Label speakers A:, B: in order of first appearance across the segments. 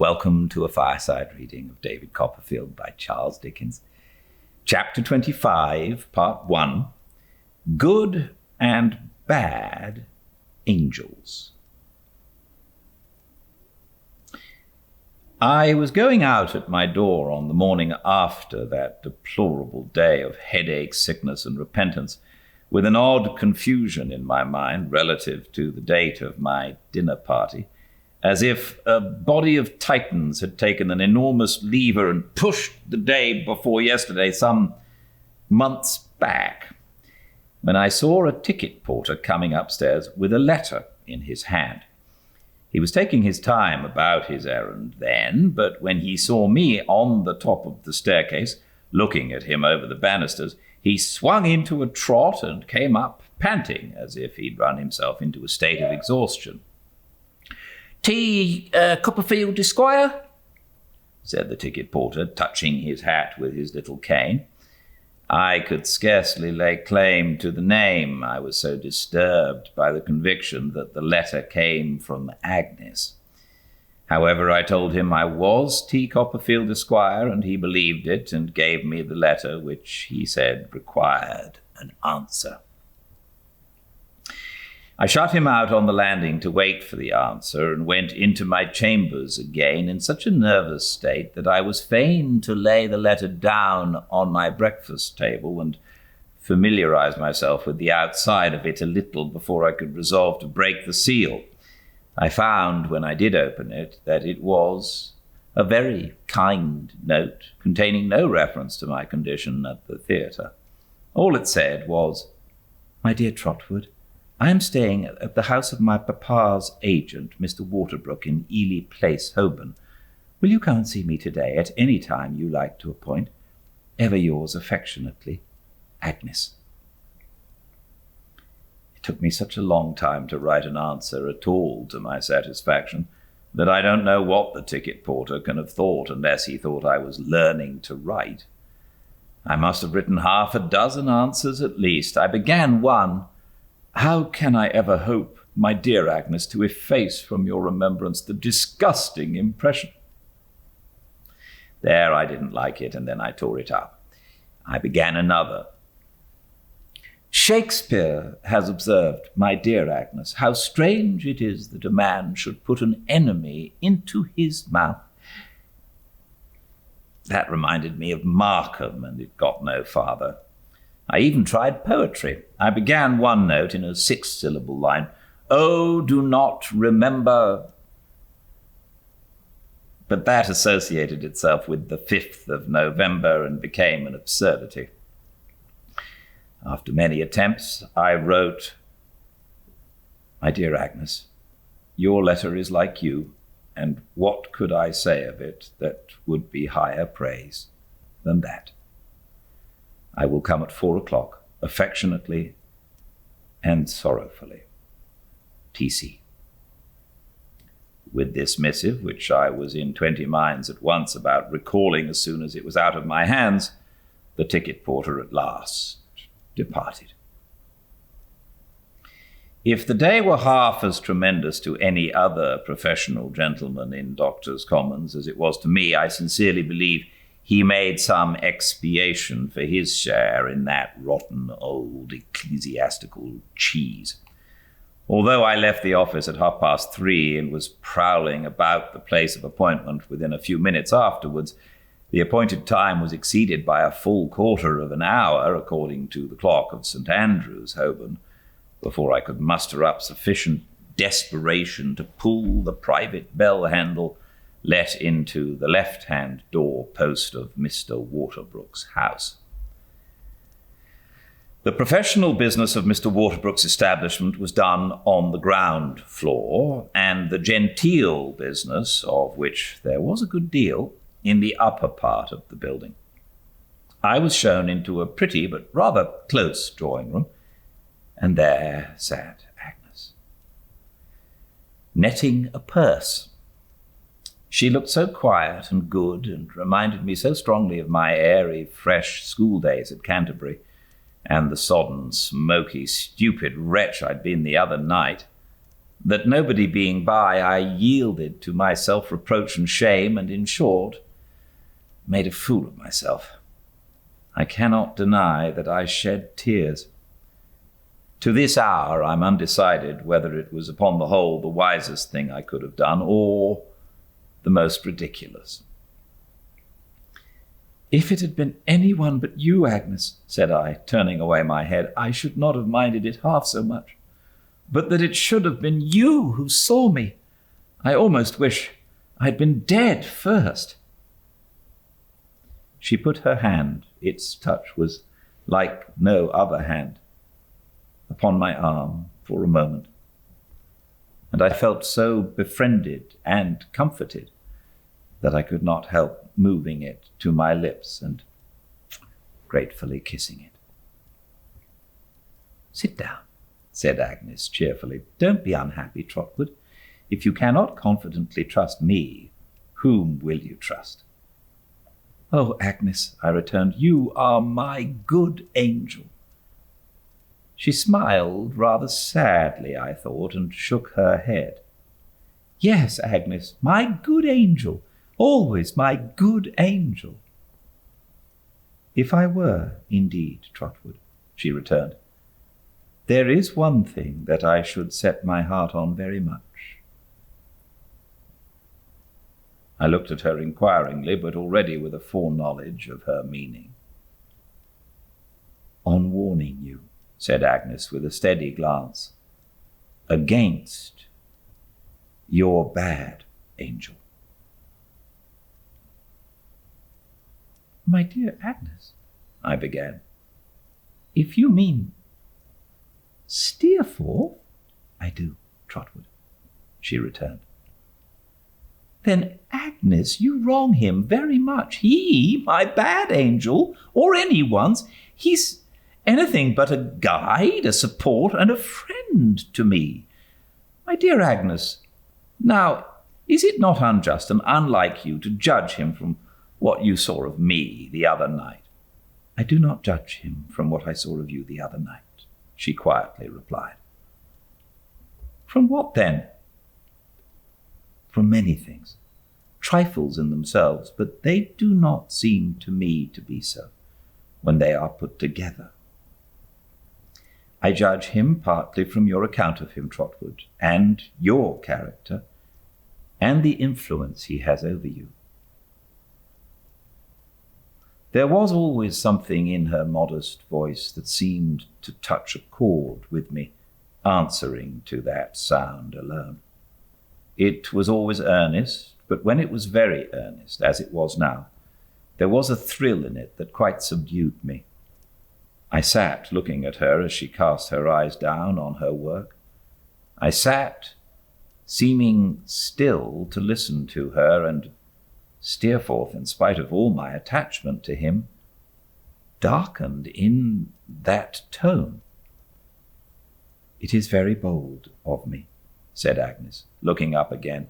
A: Welcome to a fireside reading of David Copperfield by Charles Dickens. Chapter 25, Part 1, Good and Bad Angels. I was going out at my door on the morning after that deplorable day of headache, sickness, and repentance, with an odd confusion in my mind relative to the date of my dinner party, as if a body of titans had taken an enormous lever and pushed the day before yesterday some months back, when I saw a ticket porter coming upstairs with a letter in his hand. He was taking his time about his errand then, but when he saw me on the top of the staircase, looking at him over the banisters, he swung into a trot and came up panting, as if he'd run himself into a state of exhaustion. "Tea, Copperfield, Esquire?" said the ticket porter, touching his hat with his little cane. I could scarcely lay claim to the name. I was so disturbed by the conviction that the letter came from Agnes. However, I told him I was T. Copperfield, Esquire, and he believed it and gave me the letter, which he said required an answer. I shut him out on the landing to wait for the answer, and went into my chambers again in such a nervous state that I was fain to lay the letter down on my breakfast table and familiarize myself with the outside of it a little before I could resolve to break the seal. I found, when I did open it, that it was a very kind note containing no reference to my condition at the theatre. All it said was, "My dear Trotwood, I am staying at the house of my papa's agent, Mr. Waterbrook, in Ely Place, Holborn. Will you come and see me today at any time you like to appoint? Ever yours affectionately, Agnes." It took me such a long time to write an answer at all to my satisfaction that I don't know what the ticket porter can have thought, unless he thought I was learning to write. I must have written half a dozen answers at least. I began one, "How can I ever hope, my dear Agnes, to efface from your remembrance the disgusting impression?" There, I didn't like it, and then I tore it up. I began another. "Shakespeare has observed, my dear Agnes, how strange it is that a man should put an enemy into his mouth." That reminded me of Markham, and it got no farther. I even tried poetry. I began one note in a 6-syllable line. "Oh, do not remember." But that associated itself with the 5th of November and became an absurdity. After many attempts, I wrote, "My dear Agnes, your letter is like you, and what could I say of it that would be higher praise than that? I will come at 4 o'clock, affectionately and sorrowfully. T.C." With this missive, which I was in 20 minds at once about recalling as soon as it was out of my hands, the ticket porter at last departed. If the day were half as tremendous to any other professional gentleman in Doctors' Commons as it was to me, I sincerely believe he made some expiation for his share in that rotten old ecclesiastical cheese. Although I left the office at 3:30 and was prowling about the place of appointment within a few minutes afterwards, the appointed time was exceeded by a full quarter of an hour, according to the clock of St. Andrew's, Holborn, before I could muster up sufficient desperation to pull the private bell handle let into the left-hand door post of Mr. Waterbrook's house. The professional business of Mr. Waterbrook's establishment was done on the ground floor, and the genteel business, of which there was a good deal, in the upper part of the building. I was shown into a pretty but rather close drawing-room, and there sat Agnes, netting a purse. She looked so quiet and good, and reminded me so strongly of my airy, fresh school days at Canterbury, and the sodden, smoky, stupid wretch I'd been the other night, That nobody being by, I yielded to my self-reproach and shame, and in short, made a fool of myself. I cannot deny that I shed tears. To this hour, I'm undecided whether it was upon the whole the wisest thing I could have done, or the most ridiculous. If it had been anyone but you, Agnes, said I, turning away my head, I should not have minded it half so much. But that it should have been you who saw me, I almost wish I had been dead first. She put her hand, its touch was like no other hand, upon my arm for a moment, and I felt so befriended and comforted that I could not help moving it to my lips and gratefully kissing it. Sit down, said Agnes cheerfully. Don't be unhappy, Trotwood. If you cannot confidently trust me, whom will you trust? Oh, Agnes, I returned, you are my good angel. She smiled rather sadly, I thought, and shook her head. Yes, Agnes, my good angel, always my good angel. If I were, indeed, Trotwood, she returned, there is one thing that I should set my heart on very much. I looked at her inquiringly, but already with a foreknowledge of her meaning. On warning you, said Agnes with a steady glance, against your bad angel. My dear Agnes, I began, if you mean Steerforth? I do, Trotwood, she returned. Then, Agnes, you wrong him very much. He, my bad angel, or anyone's, he's anything but a guide, a support, and a friend to me. My dear Agnes, now, is it not unjust and unlike you to judge him from what you saw of me the other night? I do not judge him from what I saw of you the other night, she quietly replied. From what then? From many things, trifles in themselves, but they do not seem to me to be so when they are put together. I judge him partly from your account of him, Trotwood, and your character, and the influence he has over you. There was always something in her modest voice that seemed to touch a chord with me, answering to that sound alone. It was always earnest, but when it was very earnest, as it was now, there was a thrill in it that quite subdued me. I sat looking at her as she cast her eyes down on her work. I sat, seeming still to listen to her, and Steerforth, in spite of all my attachment to him, darkened in that tone. It is very bold of me, said Agnes, looking up again,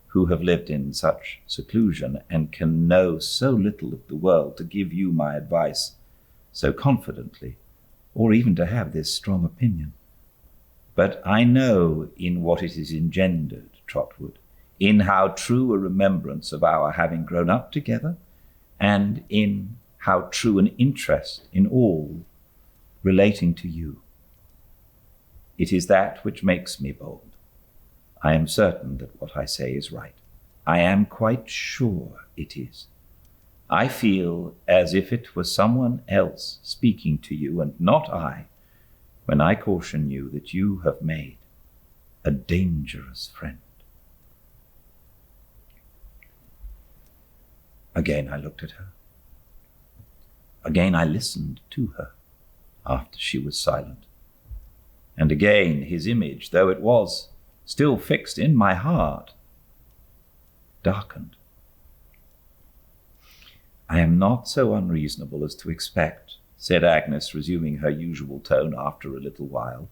A: who have lived in such seclusion and can know so little of the world, to give you my advice so confidently, or even to have this strong opinion. But I know in what it is engendered, Trotwood, in how true a remembrance of our having grown up together, and in how true an interest in all relating to you. It is that which makes me bold. I am certain that what I say is right. I am quite sure it is. I feel as if it was someone else speaking to you and not I, when I caution you that you have made a dangerous friend. Again I looked at her. Again I listened to her after she was silent. And again his image, though it was still fixed in my heart, darkened. I am not so unreasonable as to expect, said Agnes, resuming her usual tone after a little while,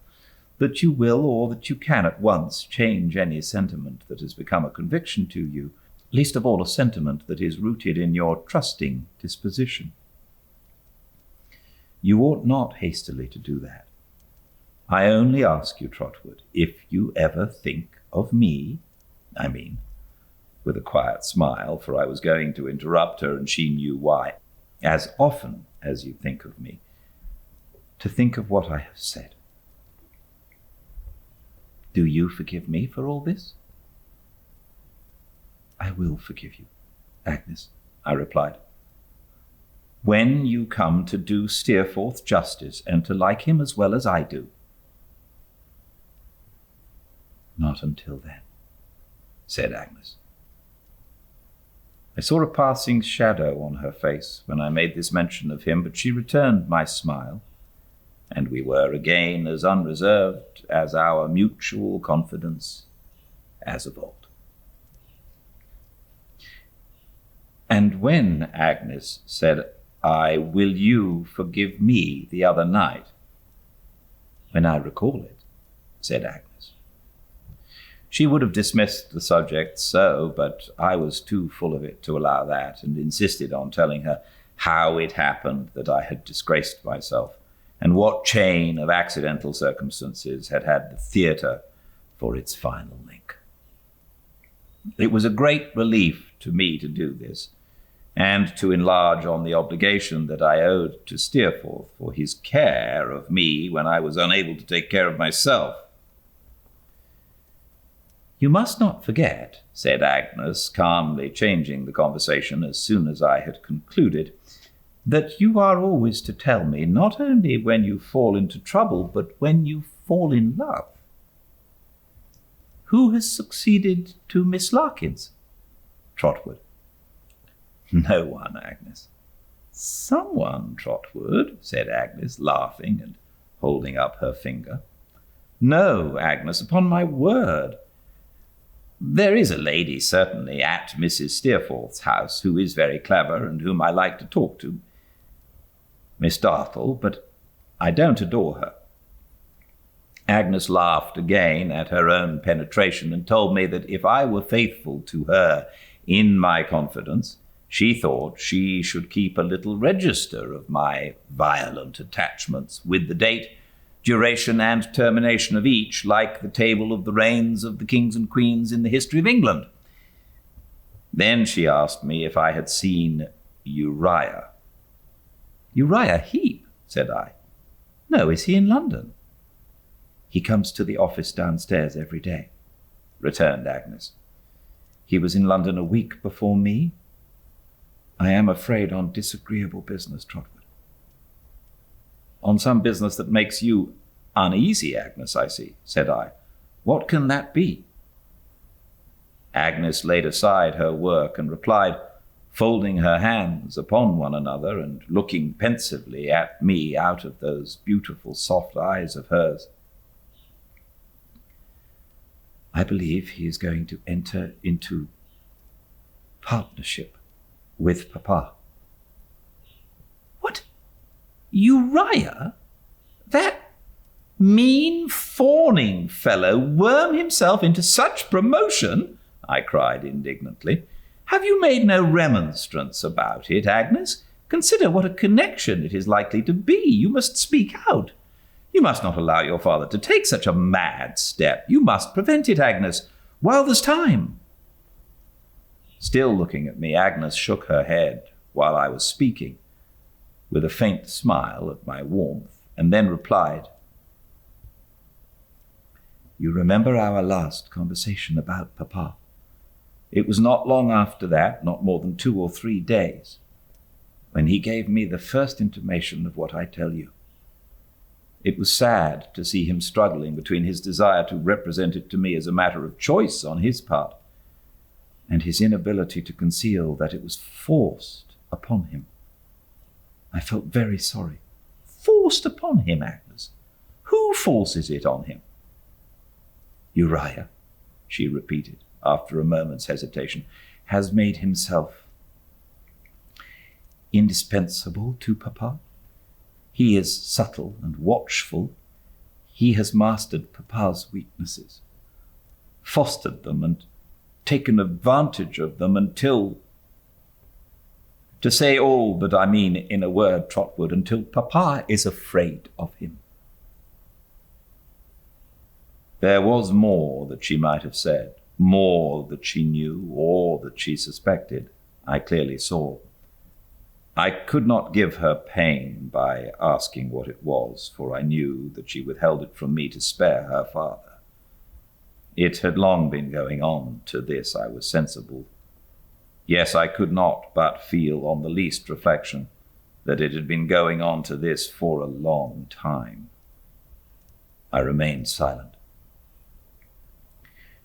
A: that you will or that you can at once change any sentiment that has become a conviction to you, least of all a sentiment that is rooted in your trusting disposition. You ought not hastily to do that. I only ask you, Trotwood, if you ever think of me, with a quiet smile, for I was going to interrupt her, and she knew why, as often as you think of me, to think of what I have said. Do you forgive me for all this? I will forgive you, Agnes, I replied. When you come to do Steerforth justice and to like him as well as I do. Not until then, said Agnes. I saw a passing shadow on her face when I made this mention of him, but she returned my smile, and we were again as unreserved as our mutual confidence as of old. And when Agnes said, will you forgive me the other night? When I recall it, said Agnes. She would have dismissed the subject so, but I was too full of it to allow that, and insisted on telling her how it happened that I had disgraced myself, and what chain of accidental circumstances had had the theatre for its final link. It was a great relief to me to do this, and to enlarge on the obligation that I owed to Steerforth for his care of me when I was unable to take care of myself. You must not forget, said Agnes, calmly changing the conversation as soon as I had concluded, that you are always to tell me not only when you fall into trouble, but when you fall in love. Who has succeeded to Miss Larkins? Trotwood. No one, Agnes. Someone, Trotwood, said Agnes, laughing and holding up her finger. No, Agnes, upon my word. There is a lady, certainly, at Mrs. Steerforth's house, who is very clever and whom I like to talk to. Miss Dartle, but I don't adore her. Agnes laughed again at her own penetration and told me that if I were faithful to her in my confidence, she thought she should keep a little register of my violent attachments, with the date, duration, and termination of each, like the table of the reigns of the kings and queens in the history of England. Then she asked me if I had seen Uriah. Uriah Heep, said I. No, is he in London? He comes to the office downstairs every day, returned Agnes. He was in London a week before me. I am afraid on disagreeable business, Trotwood. On some business that makes you uneasy, Agnes, I see, said I. What can that be? Agnes laid aside her work and replied, folding her hands upon one another and looking pensively at me out of those beautiful soft eyes of hers. I believe he is going to enter into partnership with Papa. What? Uriah? That mean, fawning fellow worm himself into such promotion? I cried indignantly. Have you made no remonstrance about it, Agnes? Consider what a connection it is likely to be. You must speak out. You must not allow your father to take such a mad step. You must prevent it, Agnes, while there's time. Still looking at me, Agnes shook her head while I was speaking, with a faint smile at my warmth, and then replied, You remember our last conversation about Papa? It was not long after that, not more than 2 or 3 days, when he gave me the first intimation of what I tell you. It was sad to see him struggling between his desire to represent it to me as a matter of choice on his part, and his inability to conceal that it was forced upon him. I felt very sorry. Forced upon him, Agnes? Who forces it on him? Uriah, she repeated, after a moment's hesitation, has made himself indispensable to Papa. He is subtle and watchful. He has mastered Papa's weaknesses, fostered them and taken advantage of them until, to say all that I mean in a word, Trotwood, until Papa is afraid of him. There was more that she might have said, more that she knew or that she suspected, I clearly saw. I could not give her pain by asking what it was, for I knew that she withheld it from me to spare her father. It had long been going on to this, I was sensible. Yes, I could not but feel on the least reflection that it had been going on to this for a long time. I remained silent.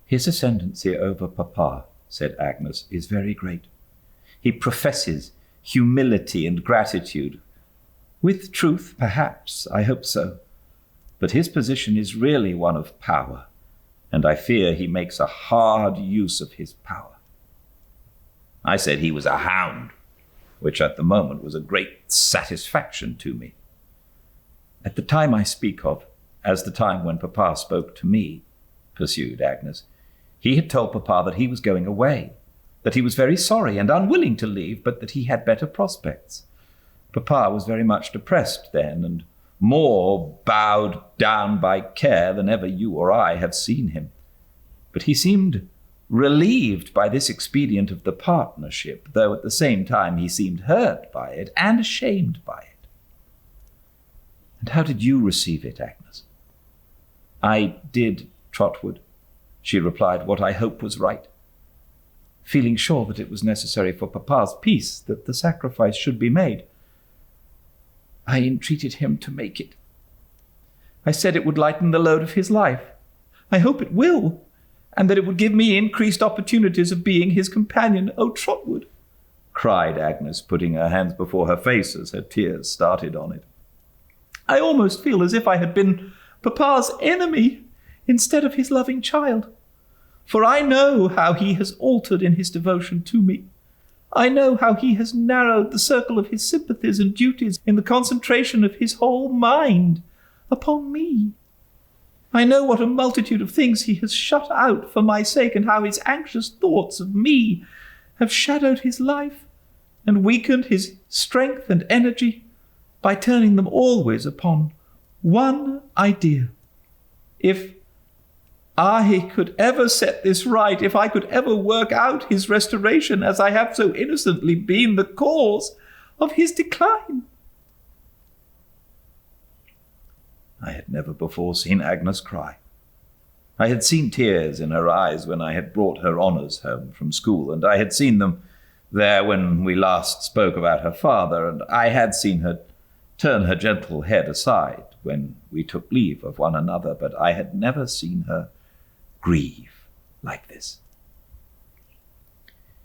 A: "His ascendancy over Papa," said Agnes, "is very great. He professes humility and gratitude. With truth, perhaps, I hope so. But his position is really one of power, and I fear he makes a hard use of his power." I said he was a hound, which at the moment was a great satisfaction to me. "At the time I speak of, as the time when Papa spoke to me," pursued Agnes, "he had told Papa that he was going away, that he was very sorry and unwilling to leave, but that he had better prospects. Papa was very much depressed then, and more bowed down by care than ever you or I have seen him. But he seemed relieved by this expedient of the partnership, though at the same time he seemed hurt by it and ashamed by it." "And how did you receive it, Agnes?" "I did, Trotwood," she replied, "what I hope was right, feeling sure that it was necessary for Papa's peace that the sacrifice should be made. I entreated him to make it. I said it would lighten the load of his life. I hope it will, and that it would give me increased opportunities of being his companion. Oh, Trotwood," cried Agnes, putting her hands before her face as her tears started on it, "I almost feel as if I had been Papa's enemy instead of his loving child. For I know how he has altered in his devotion to me. I know how he has narrowed the circle of his sympathies and duties in the concentration of his whole mind upon me. I know what a multitude of things he has shut out for my sake, and how his anxious thoughts of me have shadowed his life and weakened his strength and energy by turning them always upon one idea. If I could ever set this right, if I could ever work out his restoration, as I have so innocently been the cause of his decline." I had never before seen Agnes cry. I had seen tears in her eyes when I had brought her honours home from school, and I had seen them there when we last spoke about her father, and I had seen her turn her gentle head aside when we took leave of one another, but I had never seen her grieve like this.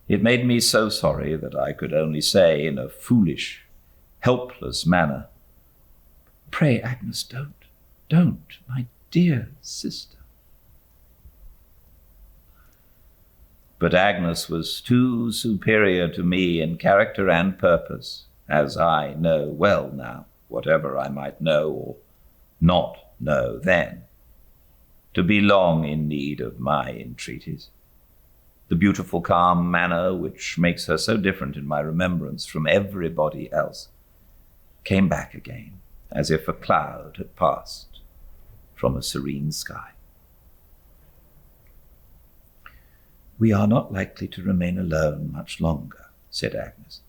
A: It made me so sorry that I could only say in a foolish, helpless manner, "Pray, Agnes, don't, my dear sister." But Agnes was too superior to me in character and purpose, as I know well now, whatever I might know or not know then, to be long in need of my entreaties. The beautiful, calm manner which makes her so different in my remembrance from everybody else came back again, as if a cloud had passed from a serene sky. "We are not likely to remain alone much longer," said Agnes,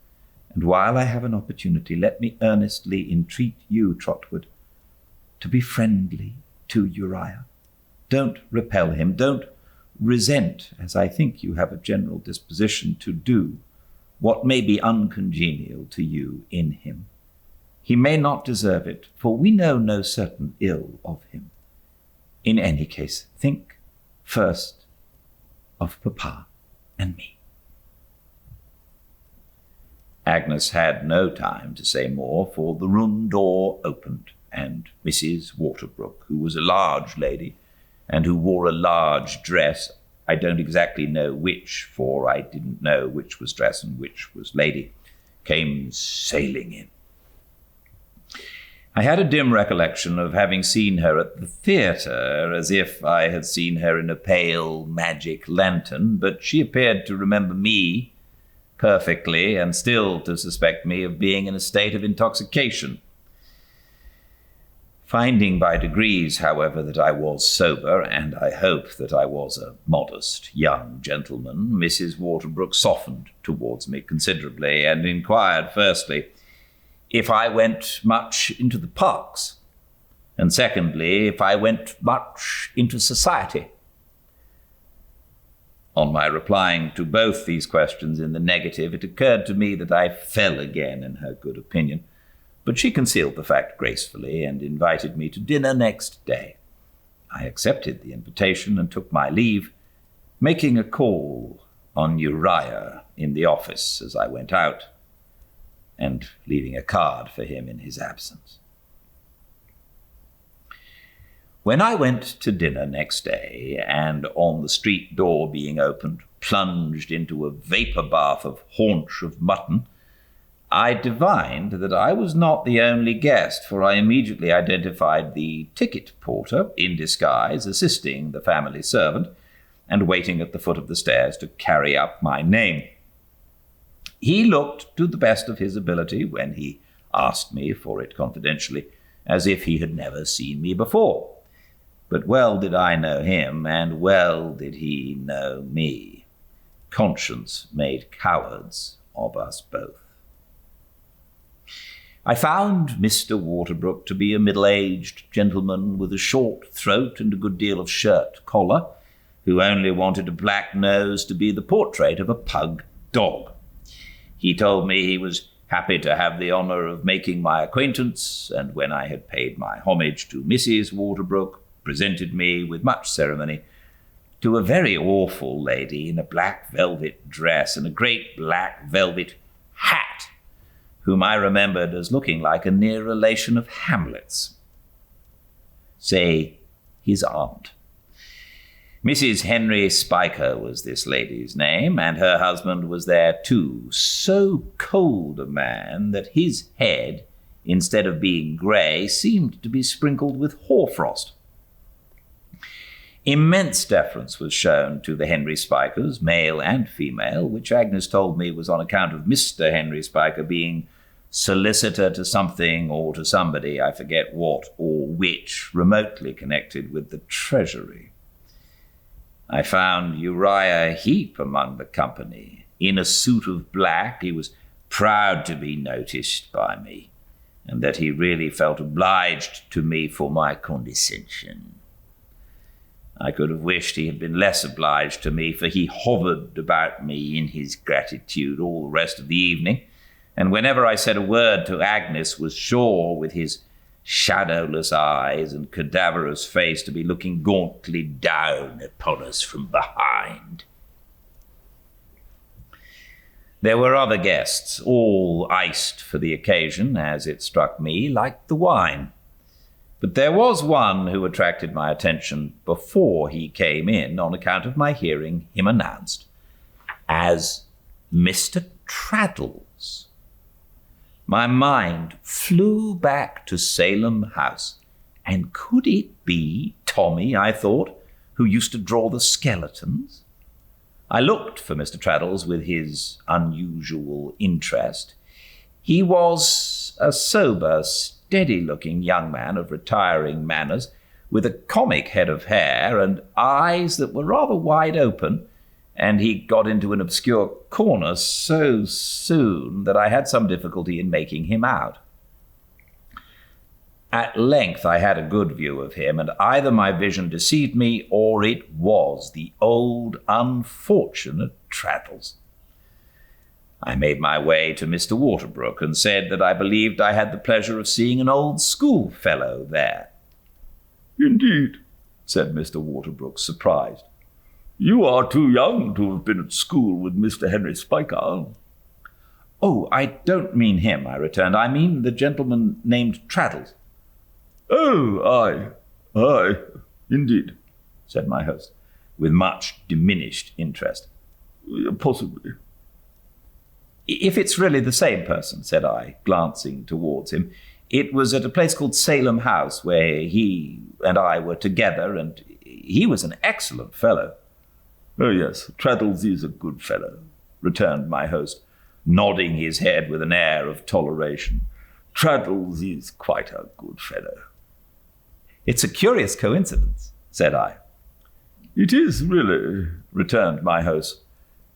A: "and while I have an opportunity, let me earnestly entreat you, Trotwood, to be friendly to Uriah. Don't repel him, don't resent, as I think you have a general disposition to do, what may be uncongenial to you in him. He may not deserve it, for we know no certain ill of him. In any case, think first of Papa and me." Agnes had no time to say more, for the room door opened, and Mrs. Waterbrook, who was a large lady, and who wore a large dress, I don't exactly know which, for I didn't know which was dress and which was lady, came sailing in. I had a dim recollection of having seen her at the theatre, as if I had seen her in a pale magic lantern, but she appeared to remember me perfectly, and still to suspect me of being in a state of intoxication. Finding by degrees, however, that I was sober, and I hope that I was a modest young gentleman, Mrs. Waterbrook softened towards me considerably, and inquired, firstly, if I went much into the parks, and secondly, if I went much into society. On my replying to both these questions in the negative, it occurred to me that I fell again in her good opinion, but she concealed the fact gracefully and invited me to dinner next day. I accepted the invitation and took my leave, making a call on Uriah in the office as I went out, and leaving a card for him in his absence. When I went to dinner next day, and on the street door being opened, plunged into a vapor bath of haunch of mutton, I divined that I was not the only guest, for I immediately identified the ticket porter in disguise assisting the family servant and waiting at the foot of the stairs to carry up my name. He looked to the best of his ability when he asked me for it confidentially, as if he had never seen me before. But well did I know him, and well did he know me. Conscience made cowards of us both. I found Mr. Waterbrook to be a middle-aged gentleman with a short throat and a good deal of shirt collar, who only wanted a black nose to be the portrait of a pug dog. He told me he was happy to have the honor of making my acquaintance, and when I had paid my homage to Mrs. Waterbrook, presented me with much ceremony to a very awful lady in a black velvet dress and a great black velvet hat, whom I remembered as looking like a near relation of Hamlet's. Say, his aunt. Mrs. Henry Spiker was this lady's name, and her husband was there too, so cold a man that his head, instead of being grey, seemed to be sprinkled with hoarfrost. Immense deference was shown to the Henry Spikers, male and female, which Agnes told me was on account of Mr. Henry Spiker being solicitor to something or to somebody, I forget what or which, remotely connected with the Treasury. I found Uriah Heep among the company. In a suit of black, he was proud to be noticed by me, and that he really felt obliged to me for my condescension. I could have wished he had been less obliged to me, for he hovered about me in his gratitude all the rest of the evening, and whenever I said a word to Agnes was sure, with his shadowless eyes and cadaverous face, to be looking gauntly down upon us from behind. There were other guests, all iced for the occasion, as it struck me, like the wine. But there was one who attracted my attention before he came in on account of my hearing him announced as Mr. Traddles. My mind flew back to Salem House, and could it be Tommy, I thought, who used to draw the skeletons? I looked for Mr. Traddles with his unusual interest. He was a sober, steady-looking young man of retiring manners, with a comic head of hair and eyes that were rather wide open, and he got into an obscure corner so soon that I had some difficulty in making him out. At length I had a good view of him, and either my vision deceived me, or it was the old unfortunate Traddles. I made my way to Mr. Waterbrook and said that I believed I had the pleasure of seeing an old schoolfellow there.
B: "Indeed,"
A: said Mr. Waterbrook, surprised.
B: "You are too young to have been at school with Mr. Henry Spiker."
A: "Oh, I don't mean him," I returned. "I mean the gentleman named Traddles."
B: "Oh, aye, indeed,"
A: said my host, with much diminished interest.
B: "Possibly."
A: "If it's really the same person," said I, glancing towards him, "it was at a place called Salem House where he and I were together, and he was an excellent fellow."
B: "Oh, yes, Traddles is a good fellow,"
A: returned my host, nodding his head with an air of toleration.
B: "Traddles is quite a good fellow."
A: "It's a curious coincidence," said I.
B: "It is really," returned my host,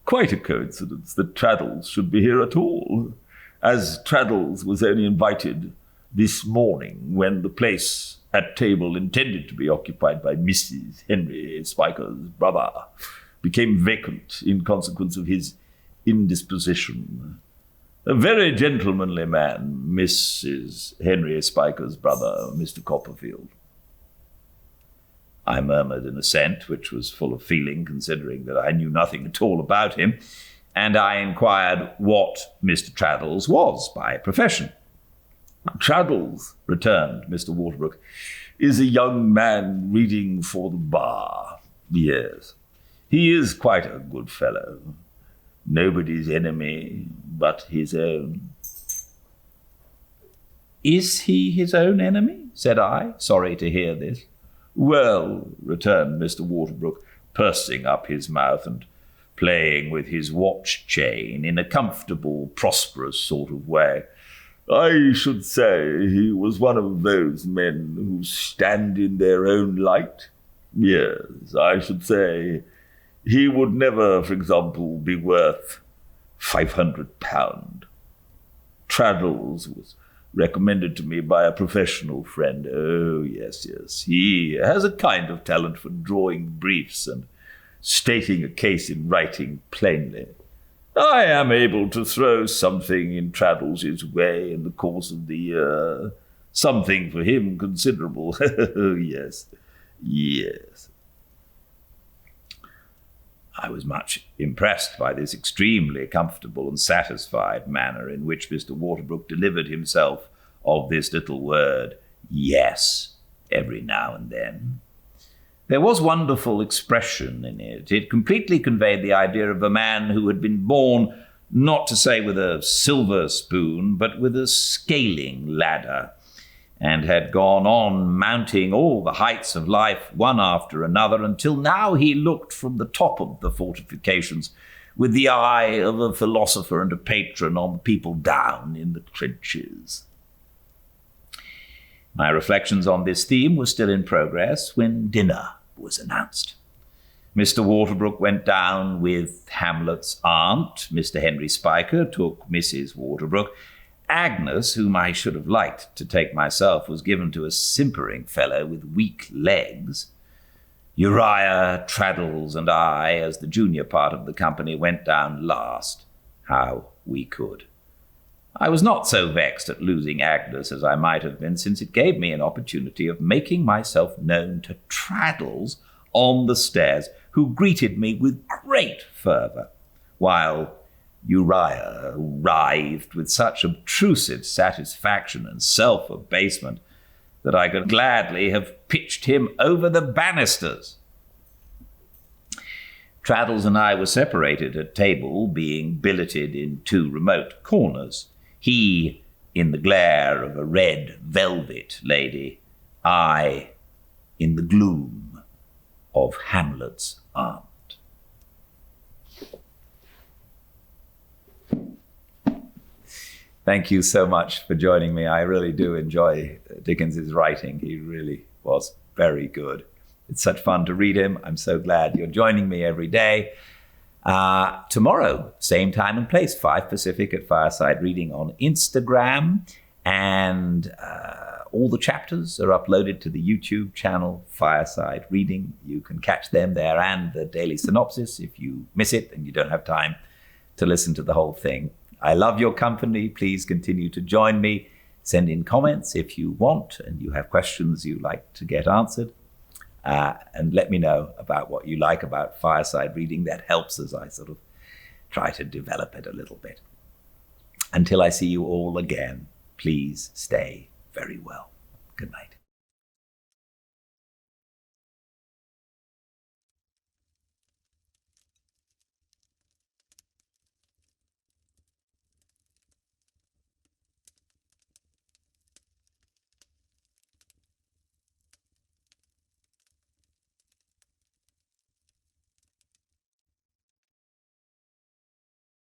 B: "quite a coincidence that Traddles should be here at all, as Traddles was only invited this morning when the place at table intended to be occupied by Mrs. Henry Spiker's brother became vacant in consequence of his indisposition. A very gentlemanly man, Mrs. Henry Spiker's brother, Mr. Copperfield." I murmured an assent, which was full of feeling, considering that I knew nothing at all about him, and I inquired what Mr. Traddles was by profession. "Traddles," returned Mr. Waterbrook, "is a young man reading for the bar. Yes, he is quite a good fellow. Nobody's enemy but his own."
A: "Is he his own enemy?" said I, sorry to hear this.
B: "Well," returned Mr. Waterbrook, pursing up his mouth and playing with his watch chain in a comfortable, prosperous sort of way, "I should say he was one of those men who stand in their own light. Yes, I should say he would never, for example, be worth £500. Traddles was recommended to me by a professional friend. Oh, yes, he has a kind of talent for drawing briefs and stating a case in writing plainly. I am able to throw something in Traddles' way in the course of the year. Something for him considerable. Yes.
A: I was much impressed by this extremely comfortable and satisfied manner in which Mr. Waterbrook delivered himself of this little word, yes, every now and then. There was wonderful expression in it. It completely conveyed the idea of a man who had been born, not to say with a silver spoon, but with a scaling ladder, and had gone on mounting all the heights of life one after another until now he looked from the top of the fortifications with the eye of a philosopher and a patron on the people down in the trenches. My reflections on this theme were still in progress when dinner was announced. Mr. Waterbrook went down with Hamlet's aunt. Mr. Henry Spiker took Mrs. Waterbrook. Agnes, whom I should have liked to take myself, was given to a simpering fellow with weak legs. Uriah, Traddles, and I, as the junior part of the company, went down last, how we could. I was not so vexed at losing Agnes as I might have been, since it gave me an opportunity of making myself known to Traddles on the stairs, who greeted me with great fervour, while Uriah writhed with such obtrusive satisfaction and self-abasement that I could gladly have pitched him over the banisters. Traddles and I were separated at table, being billeted in two remote corners, he in the glare of a red velvet lady, I in the gloom of Hamlet's aunt. Thank you so much for joining me. I really do enjoy Dickens's writing. He really was very good. It's such fun to read him. I'm so glad you're joining me every day. Tomorrow, same time and place, 5 Pacific at Fireside Reading on Instagram. And all the chapters are uploaded to the YouTube channel, Fireside Reading. You can catch them there and the daily synopsis if you miss it and you don't have time to listen to the whole thing. I love your company. Please continue to join me. Send in comments if you want and you have questions you'd like to get answered. And let me know about what you like about Fireside Reading. That helps as I sort of try to develop it a little bit. Until I see you all again, please stay very well. Good night.